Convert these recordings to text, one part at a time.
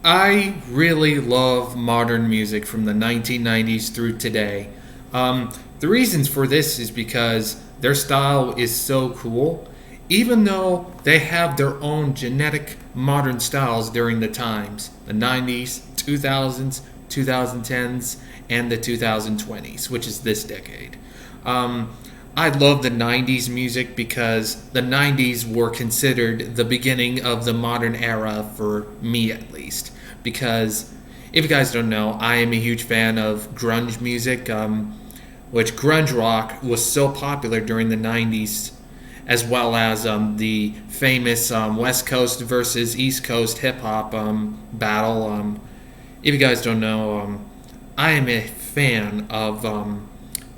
I really love modern music from the 1990s through today. The reasons for this is because their style is so cool, even though they have their own genetic modern styles during the times the 90s, 2000s, 2010s, and the 2020s, which is this decade. Um, I love the 90s music because the 90s were considered the beginning of the modern era for me at least. Because if you guys don't know, I am a huge fan of grunge music, which grunge rock was so popular during the 90s, as well as the famous West Coast versus East Coast hip hop battle. If you guys don't know, I am a fan of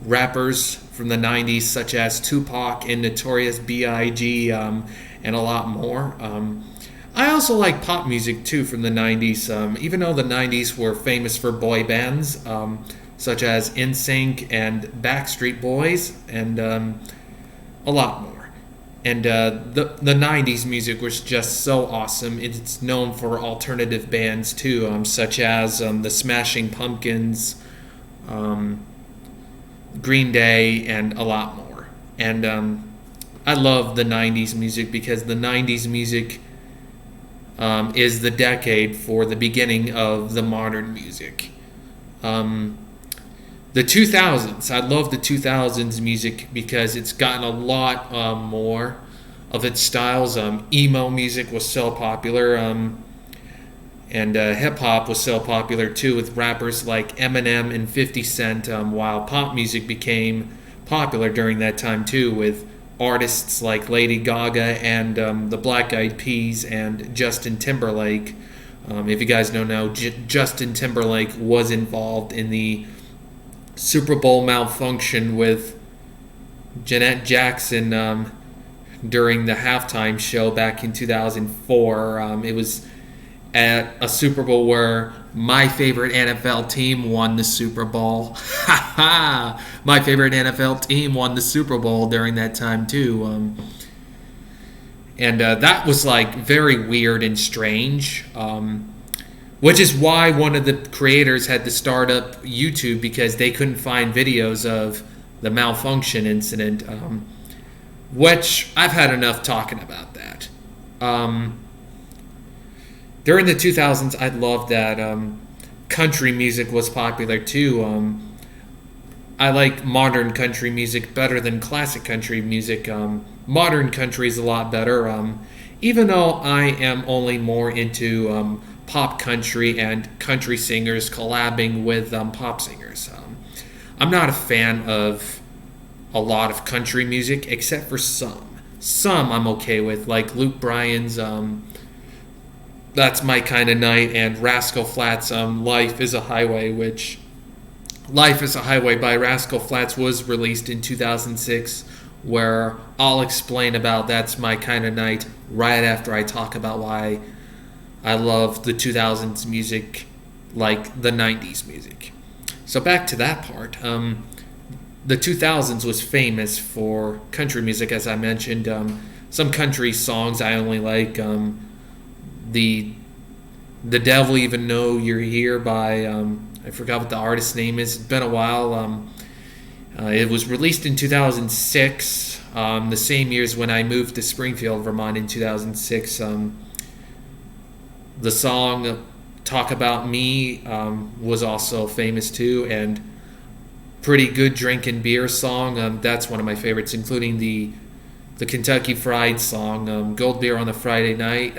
rappers from the 90s, such as Tupac and Notorious B.I.G., and a lot more. I also like pop music too from the 90s, even though the 90s were famous for boy bands such as NSYNC and Backstreet Boys, and a lot more. And the 90s music was just so awesome. It's known for alternative bands too, such as the Smashing Pumpkins, um, Green Day, and a lot more. And I love the 90s music because the 90s music is the decade for the beginning of the modern music. Um, the 2000s, I love the 2000s music because it's gotten a lot more of its styles. Emo music was so popular, and hip hop was so popular too, with rappers like Eminem and 50 Cent, while pop music became popular during that time too, with artists like Lady Gaga and the Black Eyed Peas and Justin Timberlake. If you guys don't know, Justin Timberlake was involved in the Super Bowl malfunction with Janet Jackson during the halftime show back in 2004. It was at a Super Bowl where my favorite NFL team won the Super Bowl. Ha ha! My favorite NFL team won the Super Bowl during that time too. And that was like very weird and strange. Which is why one of the creators had to start up YouTube, because they couldn't find videos of the malfunction incident. Which I've had enough talking about that. During the 2000s, I loved that country music was popular too. I like modern country music better than classic country music. Modern country is a lot better, even though I am only more into pop country and country singers collabing with pop singers. I'm not a fan of a lot of country music, except for some. Some I'm okay with, like Luke Bryan's That's My Kind of Night, and Rascal Flatts' Life is a Highway, which Life is a Highway by Rascal Flatts was released in 2006, where I'll explain about That's My Kind of Night right after I talk about why I love the 2000s music like the 90s music. So back to that part. The 2000s was famous for country music, as I mentioned. Some country songs I only like. The Devil Even Know You're Here by, I forgot what the artist's name is. It's been a while. It was released in 2006, the same year as when I moved to Springfield, Vermont in 2006. The song Talk About Me was also famous too, and Pretty Good Drinkin' Beer song. That's one of my favorites, including the Kentucky Fried song, Gold Beer on a Friday Night.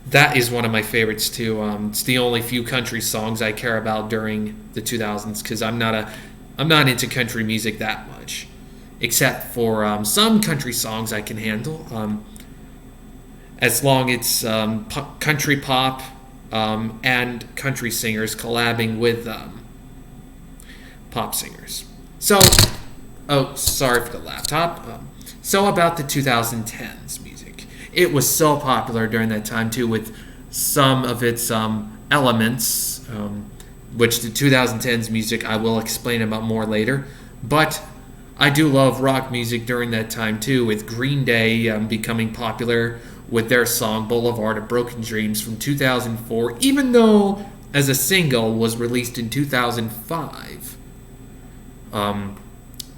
That is one of my favorites too. It's the only few country songs I care about during the 2000s, because I'm not into country music that much, except for some country songs I can handle, as long as it's country pop and country singers collabing with pop singers. So, oh, sorry for the laptop. So about the 2010s music. It was so popular during that time too, with some of its elements, which the 2010s music I will explain about more later. But I do love rock music during that time too, with Green Day becoming popular with their song Boulevard of Broken Dreams from 2004, even though as a single was released in 2005.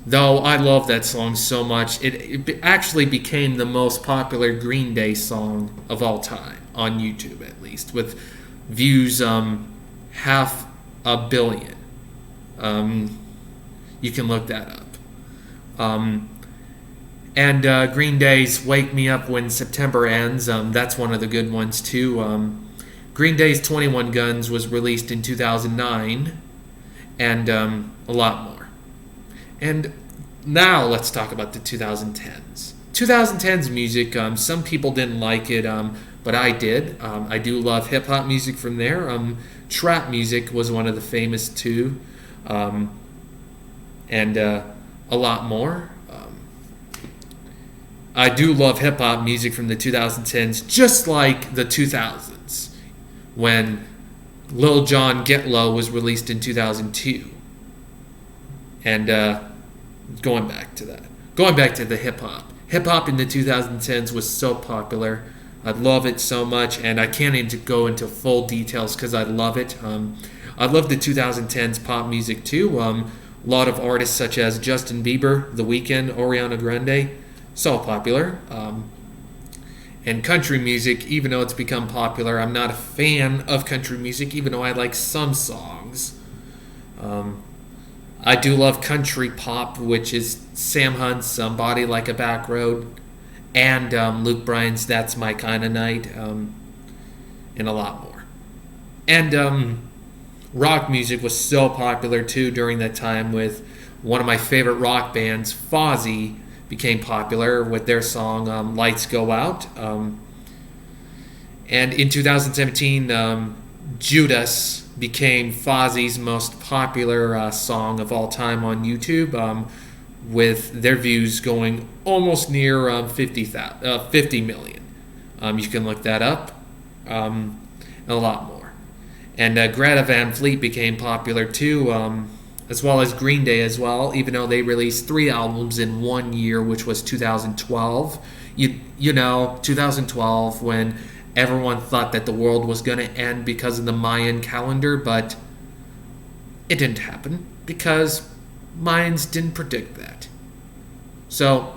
Though I love that song so much, it actually became the most popular Green Day song of all time, on YouTube at least, with views 500 million. You can look that up. And Green Day's Wake Me Up When September Ends, that's one of the good ones too. Green Day's 21 Guns was released in 2009, and a lot more. And now let's talk about the 2010s. 2010s music, some people didn't like it, but I did. I do love hip-hop music from there. Trap music was one of the famous too, and a lot more. I do love hip-hop music from the 2010s, just like the 2000s, when Lil Jon Get Low was released in 2002. And going back to the hip-hop. Hip-hop in the 2010s was so popular. I love it so much, and I can't even go into full details because I love it. I love the 2010s pop music too. A lot of artists such as Justin Bieber, The Weeknd, Ariana Grande, so popular. And country music, even though it's become popular, I'm not a fan of country music, even though I like some songs. I do love country pop, which is Sam Hunt's Body Like a Back Road, and Luke Bryan's That's My Kinda Night, and a lot more. And rock music was so popular too during that time, with one of my favorite rock bands, Fozzy, became popular with their song Lights Go Out. And in 2017, Judas became Fozzy's most popular song of all time on YouTube, with their views going almost near 50 million. You can look that up, and a lot more. And Greta Van Fleet became popular too, as well as Green Day as well, even though they released 3 albums in 1 year, which was 2012. You know, 2012, when everyone thought that the world was going to end because of the Mayan calendar, but it didn't happen because Mayans didn't predict that. So,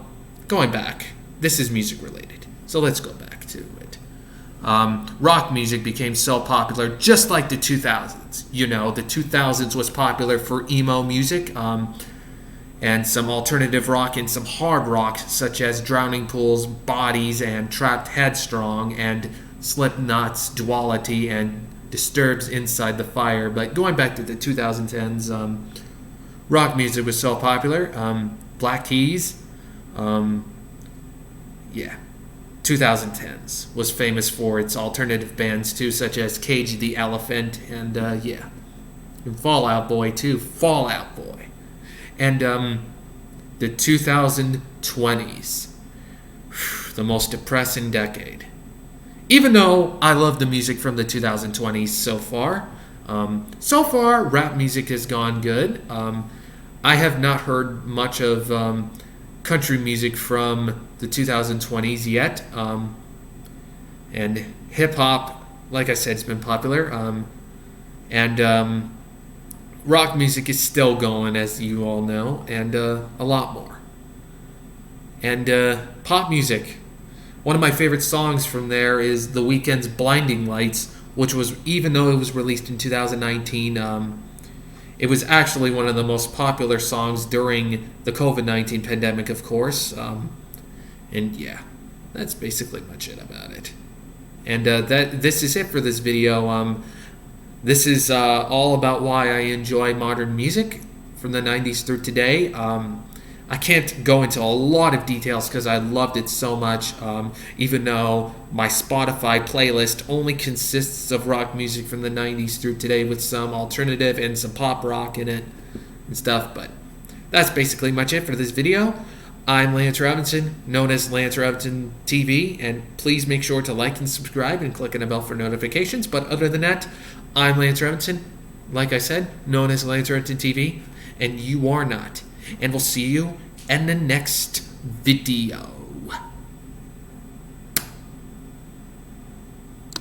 going back, this is music related, so let's go back to it. Rock music became so popular just like the 2000s. You know, the 2000s was popular for emo music, and some alternative rock and some hard rock, such as Drowning Pool's Bodies and Trapped Headstrong, and Slipknot's Duality and Disturbed's Inside the Fire. But going back to the 2010s, rock music was so popular. Black Keys, 2010s was famous for its alternative bands too, such as Cage the Elephant and and Fall Out Boy too, Fall Out Boy. And the 2020s, the most depressing decade. Even though I love the music from the 2020s so far, rap music has gone good. I have not heard much of country music from the 2020s yet. And hip-hop, like I said, has been popular. And rock music is still going, as you all know, and a lot more. And pop music. One of my favorite songs from there is The Weeknd's Blinding Lights, which was, even though it was released in 2019, it was actually one of the most popular songs during the COVID-19 pandemic, of course. And yeah, that's basically much it about it. And this is it for this video. This is all about why I enjoy modern music from the 90s through today. I can't go into a lot of details because I loved it so much, even though my Spotify playlist only consists of rock music from the 90s through today with some alternative and some pop rock in it and stuff. But that's basically much it for this video. I'm Lance Robinson, known as Lance Robinson TV, and please make sure to like and subscribe and click on the bell for notifications. But other than that, I'm Lance Robinson, like I said, known as Lance Robinson TV, and you are not. And we'll see you in the next video.